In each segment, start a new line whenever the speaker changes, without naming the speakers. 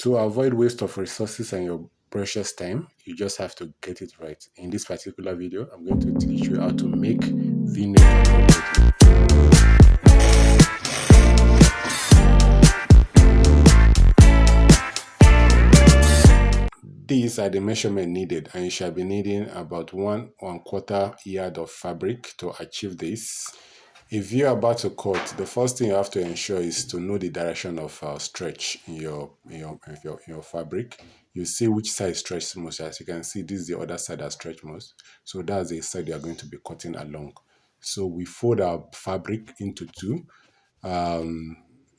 To avoid waste of resources and your precious time, you just have to get it right. In this particular video, I'm going to teach you how to make v-neck appropriately. These are the measurement needed, and you shall be needing about 1¼ yard of fabric to achieve this. If you're about to cut, the first thing you have to ensure is to know the direction of stretch in your fabric. You see which side stretches most. As you can see, this is the other side that stretches most. So that's the side you're going to be cutting along. So we fold our fabric into two,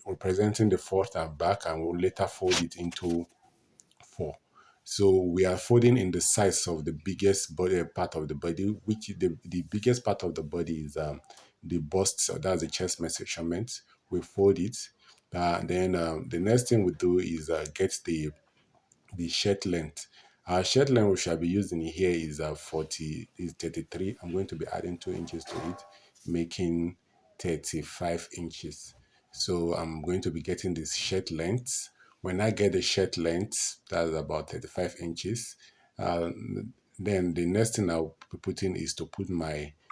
representing the front and back, and we'll later fold it into four. So we are folding in the size of the biggest body part of the body, which the biggest part of the body is the bust. So that's the chest measurement. We fold it. Then the next thing we do is get the shirt length. Our shirt length we shall be using here is 33. I'm going to be adding 2 inches to it, making 35 inches. So I'm going to be getting this shirt length. When I get the shirt length, that's about 35 inches. Then the next thing I'll be putting is to put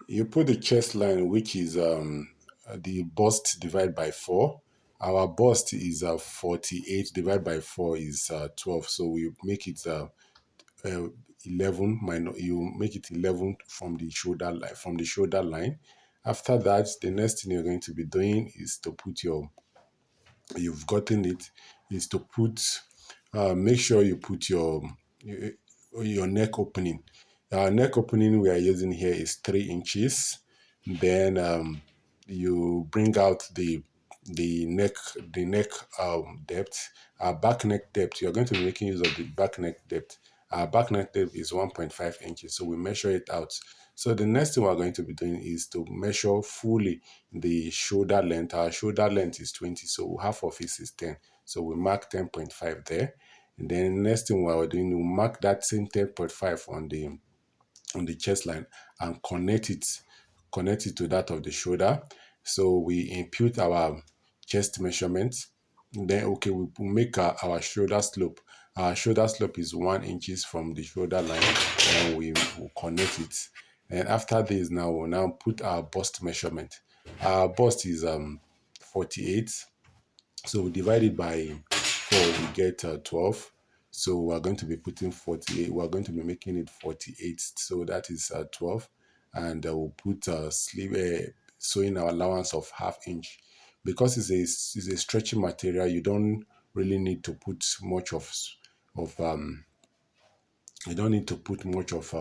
you put the chest line, which is the bust divided by 4. Our bust is 48 divided by 4 is 12. So we make it 11 minus, you make it 11 from the shoulder line. After that, the next thing you're going to be doing is to put you've gotten it, is to put, make sure you put your neck opening. Our neck opening we are using here is 3 inches. Then you bring out the neck depth. Our back neck depth, you're going to be making use of the back neck depth. Our back neck depth is 1.5 inches, so we measure it out. So the next thing we're going to be doing is to measure fully the shoulder length. Our shoulder length is 20, so half of it is 10. So we mark 10.5 there. And then next thing we're doing, we mark that same 10.5 on the chest line and connect it to that of the shoulder. So we impute our chest measurement. Then okay, we make our shoulder slope. Our shoulder slope is 1 inches from the shoulder line, and we will connect it. And after this, now we'll now put our bust measurement. Our bust is 48. So we divide it by 4, we get 12. So we're going to be putting 48. We're going to be making it 48. So that is 12. And we'll put sleeve sewing our allowance of ½ inch. Because it's a stretchy material, you don't really need to put much of you don't need to put much of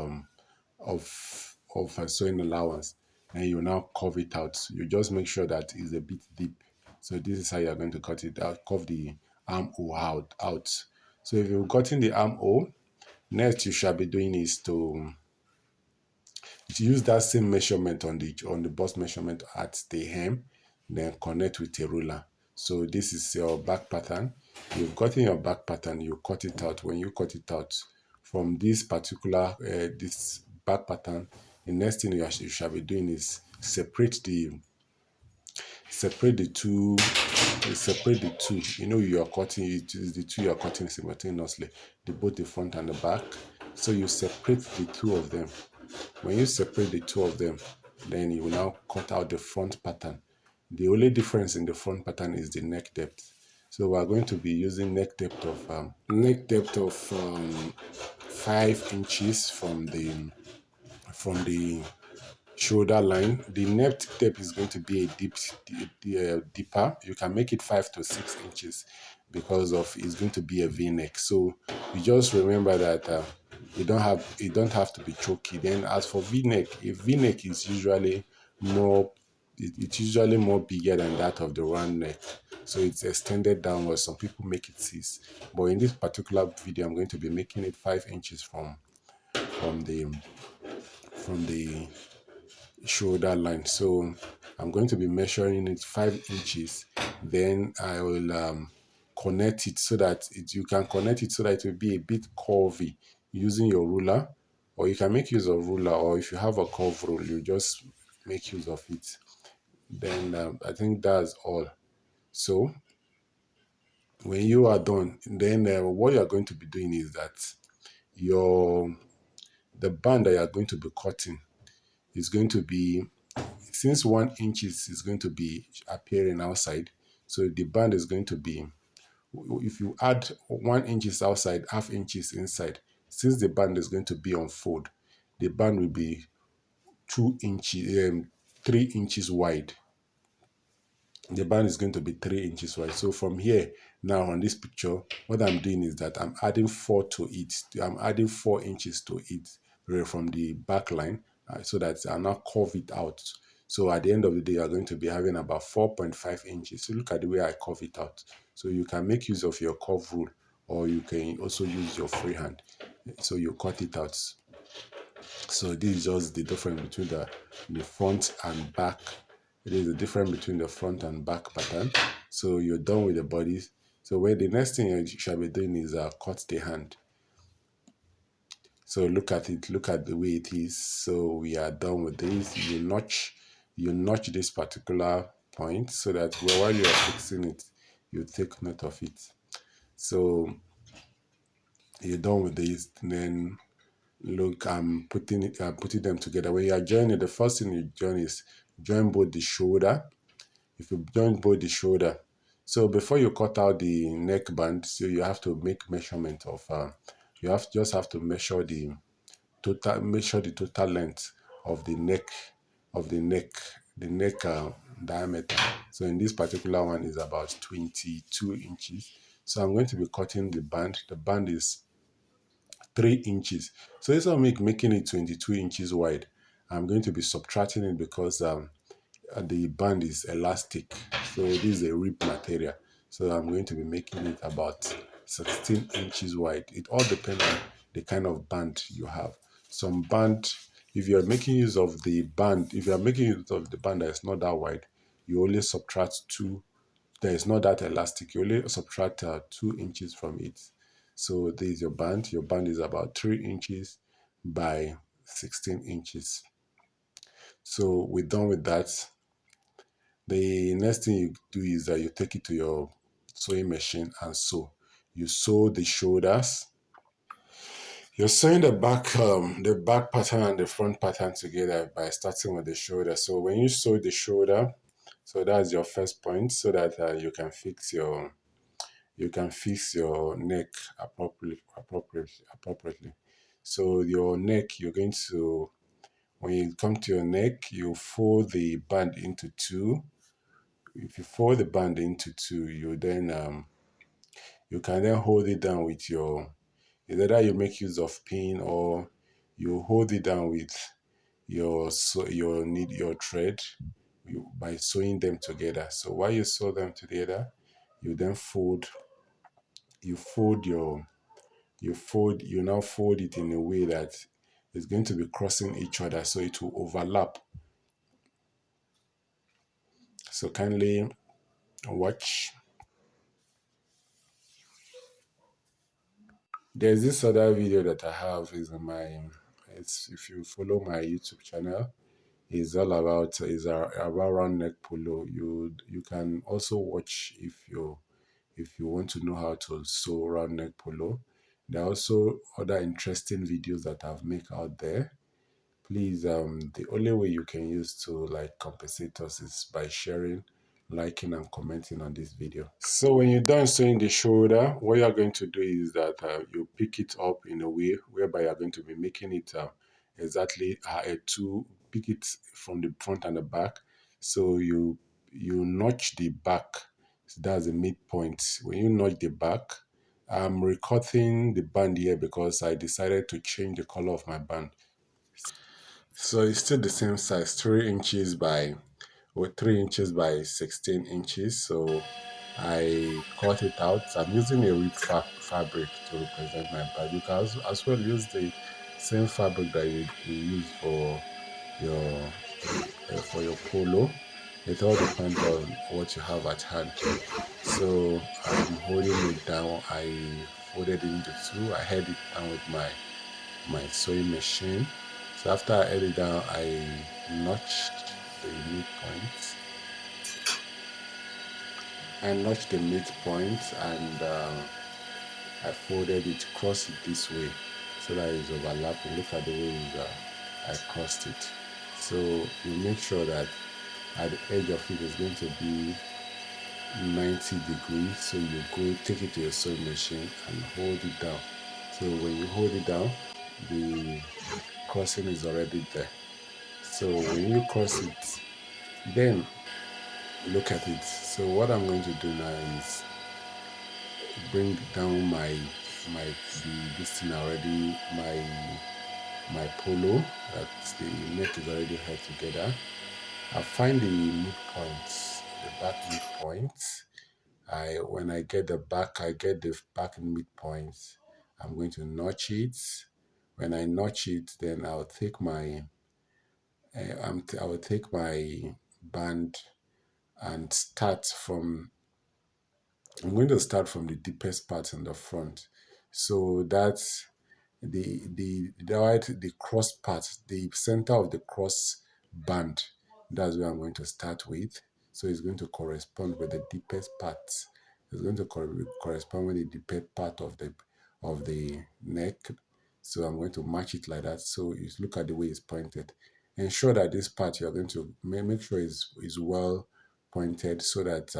a sewing allowance, and you now curve it out. You just make sure that it's a bit deep. So this is how you're going to cut it out, curve the armhole out. So if you've gotten the armhole, next you shall be doing is to use that same measurement on the bust measurement at the hem, then connect with a ruler. So this is your back pattern. You've gotten your back pattern, you cut it out. When you cut it out from this particular this back pattern, the next thing you shall be doing is separate the two. Separate the two. You know you are cutting it is the two you are cutting simultaneously, both the front and the back. So you separate the two of them. When you separate the two of them, then you will now cut out the front pattern. The only difference in the front pattern is the neck depth. So we are going to be using neck depth of 5 inches from the shoulder line. The neck depth is going to be deeper. You can make it 5 to 6 inches because it's going to be a V-neck. So you just remember that you don't have to be choky. Then as for V-neck, a V-neck is usually it's usually more bigger than that of the round neck. So it's extended downwards. Some people make it 6, but in this particular video, I'm going to be making it 5 inches from the shoulder line. So I'm going to be measuring it 5 inches. Then I will connect it so that you can connect it so that it will be a bit curvy using your ruler, or you can make use of ruler, or if you have a curve rule, you just make use of it. Then I think that's all. So When you are done, then what you are going to be doing is that your the band that you are going to be cutting is going to be, since 1 inch is going to be appearing outside, so the band is going to be, if you add 1 inch outside, ½ inch inside, since the band is going to be on fold, the band will be 2 inches, 3 inches wide. The band is going to be 3 inches wide. So from here, now on this picture, what I'm doing is that I'm adding 4 inches to it from the back line, so that I now curve it out. So at the end of the day, you're going to be having about 4.5 inches. So look at the way I curve it out. So you can make use of your curve rule, or you can also use your freehand. So you cut it out. So this is just the difference between the front and back. It is the difference between the front and back pattern. So you're done with the bodies. So where the next thing you shall be doing is cut the hand. So look at it, look at the way it is. So we are done with this. You notch this particular point, so that while you are fixing it, you take note of it. So you're done with this, then look, I'm putting them together. When you are joining, the first thing you join is join both the shoulder. If you join both the shoulder, so before you cut out the neck band, so you have to make measurement of just have to measure the total length of the neck, the neck diameter. So in this particular one is about 22 inches. So I'm going to be cutting the band. The band is 3 inches. So instead of making it 22 inches wide, I'm going to be subtracting it, because the band is elastic. So this is a rib material. So I'm going to be making it about 16 inches wide. It all depends on the kind of band you have. Some band, if you're making use of the band, if you're making use of the band that is not that wide, you only subtract 2. That is not that elastic. You only subtract 2 inches from it. So this is your band. Your band is about 3 inches by 16 inches. So we're done with that. The next thing you do is that you take it to your sewing machine and sew. You sew the shoulders. You're sewing the back pattern and the front pattern together by starting with the shoulder. So when you sew the shoulder, so that's your first point, so that you can fix your neck appropriately. So your neck, you're going to, when you come to your neck, you fold the band into two. If you fold the band into two, you can then hold it down with either you make use of pin, or you hold it down with your thread, by sewing them together. So while you sew them together, you then you now fold it in a way that it's going to be crossing each other, so it will overlap. So kindly watch. There's this other video that I have, is on if you follow my YouTube channel, is all about, about round neck polo. You can also watch if you want to know how to sew round neck polo. There are also other interesting videos that I've made out there. Please, the only way you can use to compensate us is by sharing, liking, and commenting on this video. So when you're done sewing the shoulder, what you're going to do is that you pick it up in a way whereby you're going to be making it exactly to pick it from the front and the back. So you notch the back. So that's the midpoint. When you notch the back, I'm recutting the band here because I decided to change the color of my band. So it's still the same size, 3 inches by 16 inches. So I cut it out. I'm using a rib fabric to represent my bag. You can as well use the same fabric that you use your for your polo. It all depends on what you have at hand. So I'm holding it down. I folded it into two. I held it down with my sewing machine. So after I held it down, I notched the midpoint. I notched the midpoint, and I folded it, cross it this way so that it's overlapping. Look at the way I crossed it. So you make sure that at the edge of it is going to be 90 degrees. So you go take it to your sewing machine and hold it down. So when you hold it down, the crossing is already there. So when you cross it, then look at it. So what I'm going to do now is bring down this thing already, my polo, that the neck is already held together. I find the midpoint, the back midpoint. When I get the back, I get the back midpoint. I'm going to notch it. When I notch it, then I will take my band and I'm going to start from the deepest part in the front. So that's the cross part, the center of the cross band. That's where I'm going to start with. So it's going to correspond with the deepest part. It's going to correspond with the deepest part of the neck. So I'm going to match it like that. So you look at the way it's pointed. Ensure that this part you're going to make sure is well pointed, so that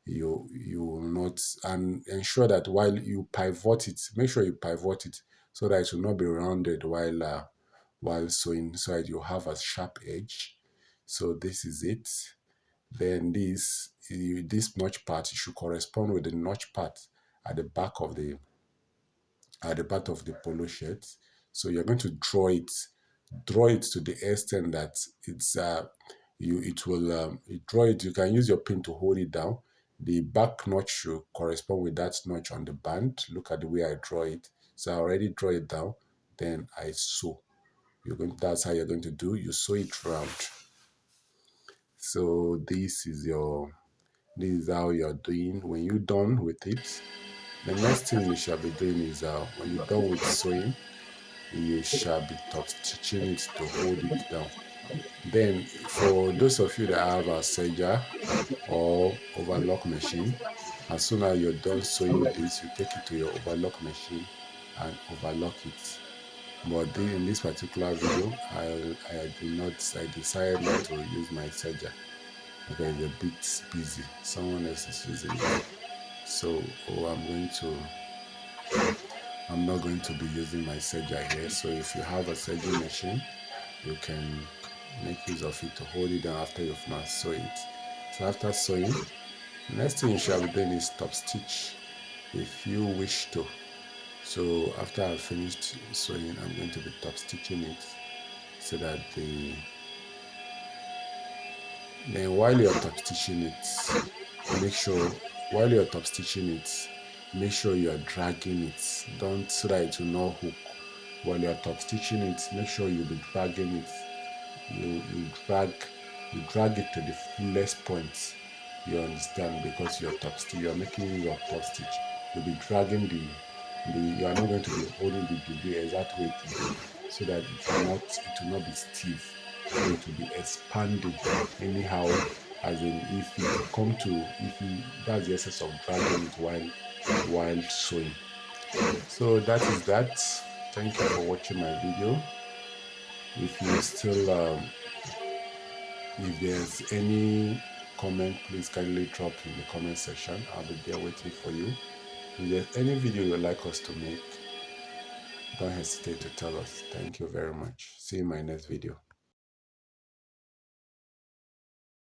you will not, and ensure that while you pivot it, make sure you pivot it so that it will not be rounded while sewing, so that you have a sharp edge. So this is it. Then this notch part should correspond with the notch part at the back of the polo shirt. So you're going to draw it to the extent that it's it will you draw it. You can use your pin to hold it down. The back notch should correspond with that notch on the band. Look at the way I draw it. So I already draw it down, then I sew. That's how you're going to do. You sew it round. So this is how you're doing. When you're done with it, the next thing you shall be doing is when you're done with sewing, you shall be top stitching it to hold it down. Then for those of you that have a serger or overlock machine, as soon as you're done sewing this, you take it to your overlock machine and overlock it. But in this particular video, I decided not to use my serger because it's a bit busy. Someone else is using it. So I'm not going to be using my serger here. So if you have a serging machine, you can make use of it to hold it down after you've now sew it. So after sewing, the next thing you shall be doing is top stitch if you wish to. So after I've finished sewing, I'm going to be top stitching it so that then while you're top stitching it, make sure you're dragging it. Don't, so that it will not hook. While you're top stitching it, make sure you'll be dragging it. You drag it to the fullest point. You understand? Because you're making use of top stitch. You'll be dragging you are not going to be holding the exact way it is, so that it will not be stiff. So it will be expanding anyhow, as in that's the essence of dragging it while sewing. So that is that. Thank you for watching my video. If you still if there's any comment, please kindly drop in the comment section. I'll be there waiting for you. If there's any video you'd like us to make, don't hesitate to tell us. Thank you very much. See you in my next video.